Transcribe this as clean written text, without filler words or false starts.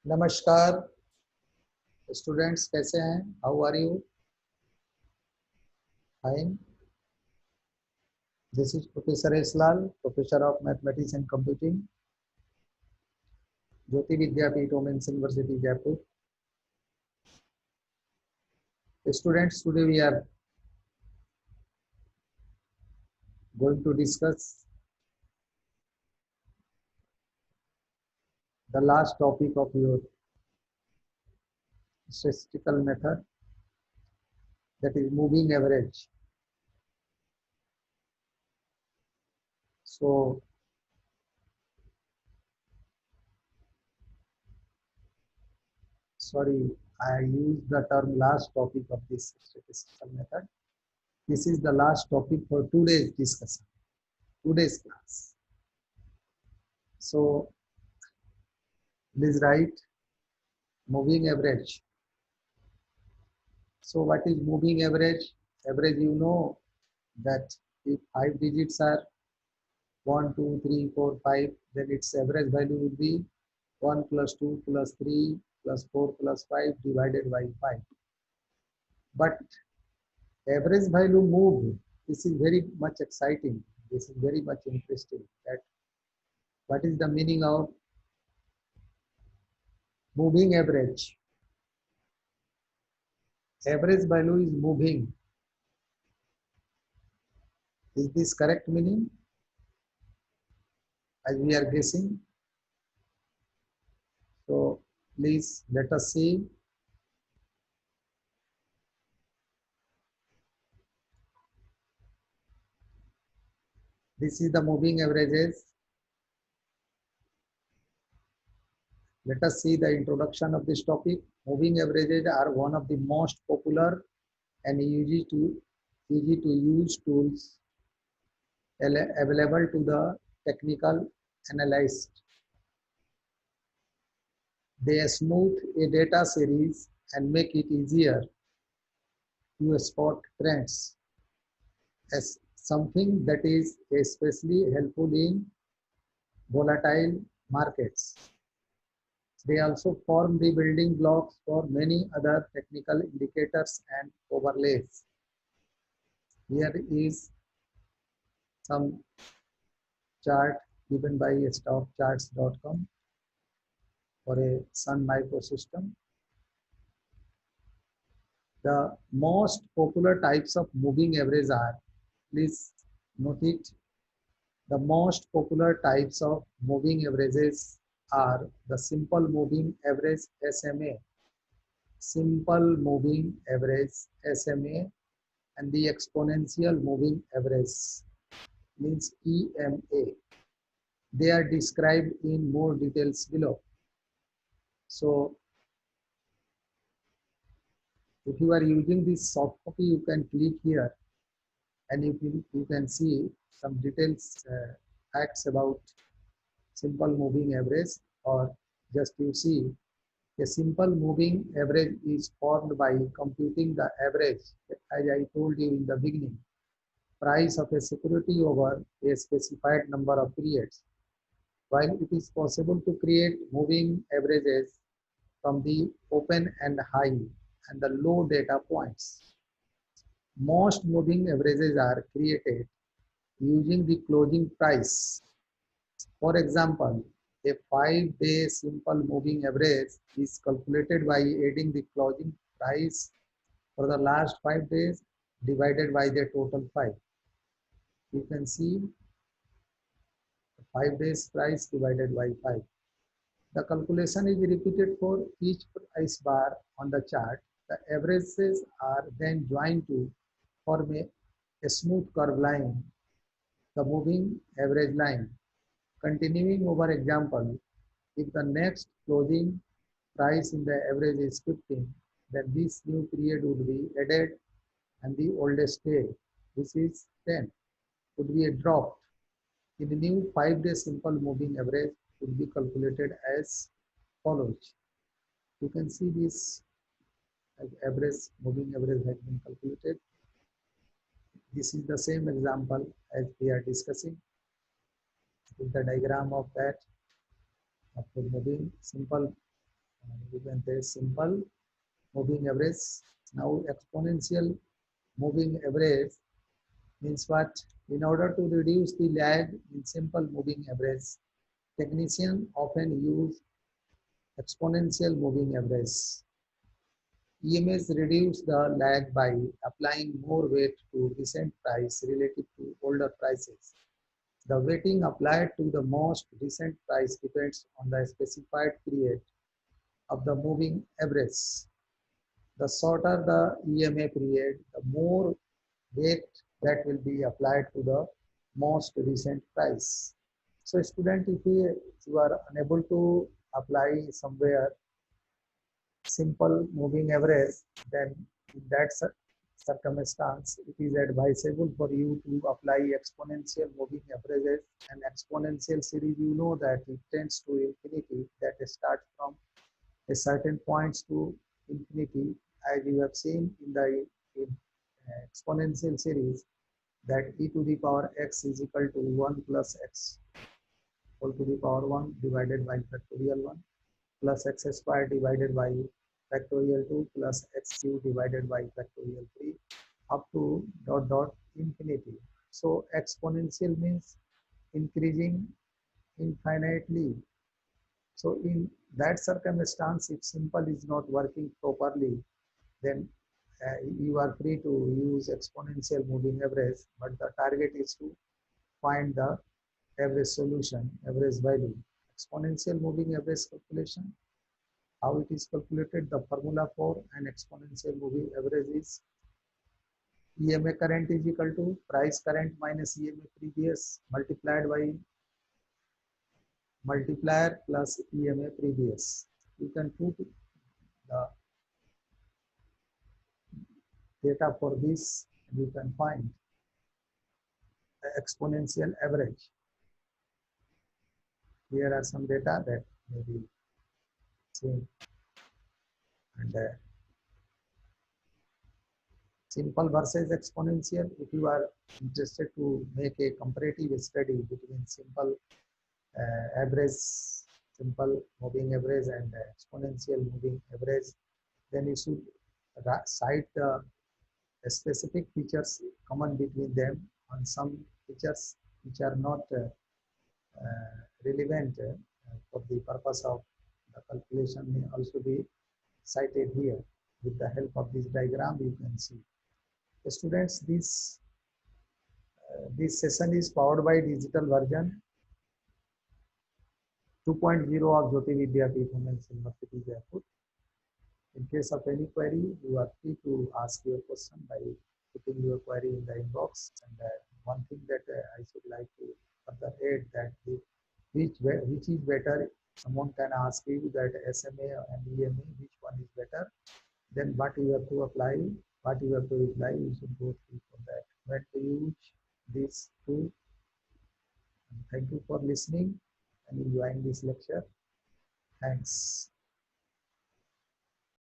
नमस्कार स्टूडेंट्स, कैसे हैं? How are you? Fine. This is professor Eslal, professor of mathematics and computing, Jyoti Vidyapeeth women's university Jaipur. Students, today we are going to discuss the last topic of your statistical method, that is moving average. So sorry, I used the term last topic of this statistical method. This is the last topic for today's discussion, today's class. So please write moving average. So what is moving average? Average, you know that if 5 digits are 1, 2, 3, 4, 5, then its average value would be 1 plus 2 plus 3 plus 4 plus 5 divided by 5. But average value moved, this is very much exciting. This is very much interesting. That what is the meaning of moving average? Average value is moving. Is this correct meaning? As we are guessing. So please let us see. This is the moving averages. Let us see the introduction of this topic. Moving averages are one of the most popular and easy to use tools available to the technical analyst. They smooth a data series and make it easier to spot trends as something that is especially helpful in volatile markets. They also form the building blocks for many other technical indicators and overlays. Here is some chart given by stockcharts.com for a Sun microsystem. The most popular types of moving average are, please note it, the most popular types of moving averages are the simple moving average SMA, simple moving average SMA, and the exponential moving average, means EMA. They are described in more details below. So if you are using this soft copy, you can click here and you can see some details, facts about simple moving average, or just you see a simple moving average is formed by computing the average, as I told you in the beginning, price of a security over a specified number of periods. While it is possible to create moving averages from the open and high and the low data points, most moving averages are created using the closing price. For example, a 5-day simple moving average is calculated by adding the closing price for the last 5 days divided by the total 5. You can see 5 days price divided by 5. The calculation is repeated for each price bar on the chart. The averages are then joined to form a smooth curve line, the moving average line. Continuing over example, if the next closing price in the average is 15, then this new period would be added and the oldest day, which is 10, would be dropped. In the new 5-day simple moving average would be calculated as follows. You can see this average, moving average has been calculated. This is the same example as we are discussing. This is the diagram of that, of the moving simple You can say simple moving average. Now exponential moving average means what? In order to reduce the lag in simple moving average, technicians often use exponential moving average. EMS reduce the lag by applying more weight to recent price relative to older prices. The weighting applied to the most recent price depends on the specified period of the moving average. The shorter the EMA period, the more weight that will be applied to the most recent price. So student, if you are unable to apply somewhere simple moving average, then in that circumstance, it is advisable for you to apply exponential moving averages. And exponential series, you know that it tends to infinity, that starts from a certain points to infinity, as you have seen in the exponential series, that e to the power x is equal to 1 plus x whole to the power 1 divided by factorial 1 plus x square divided by factorial 2 plus x cube divided by factorial 3 up to dot dot infinity. So exponential means increasing infinitely. So in that circumstance, if simple is not working properly, then you are free to use exponential moving average, but the target is to find the average solution, average value. Exponential moving average calculation, how it is calculated, the formula for an exponential moving average is EMA current is equal to price current minus EMA previous multiplied by multiplier plus EMA previous. You can put the data for this and you can find the exponential average. Here are some data that may be seen, and simple versus exponential. If you are interested to make a comparative study between simple average, simple moving average and exponential moving average, then you should cite the specific features common between them, and some features which are not relevant for the purpose of the calculation may also be cited here. With the help of this diagram, you can see. Students, this session is powered by digital version 2.0 of Jyoti Vidyapeeth Women's University, Jaipur. In case of any query, you are free to ask your question by putting your query in the inbox. And one thing that I should like to further add, that which is better, someone can ask you that SMA and EMA, which one is better, then what you have to apply, what you have to reply, you should go through for that. When to use these two. Thank you for listening and enjoying this lecture. Thanks.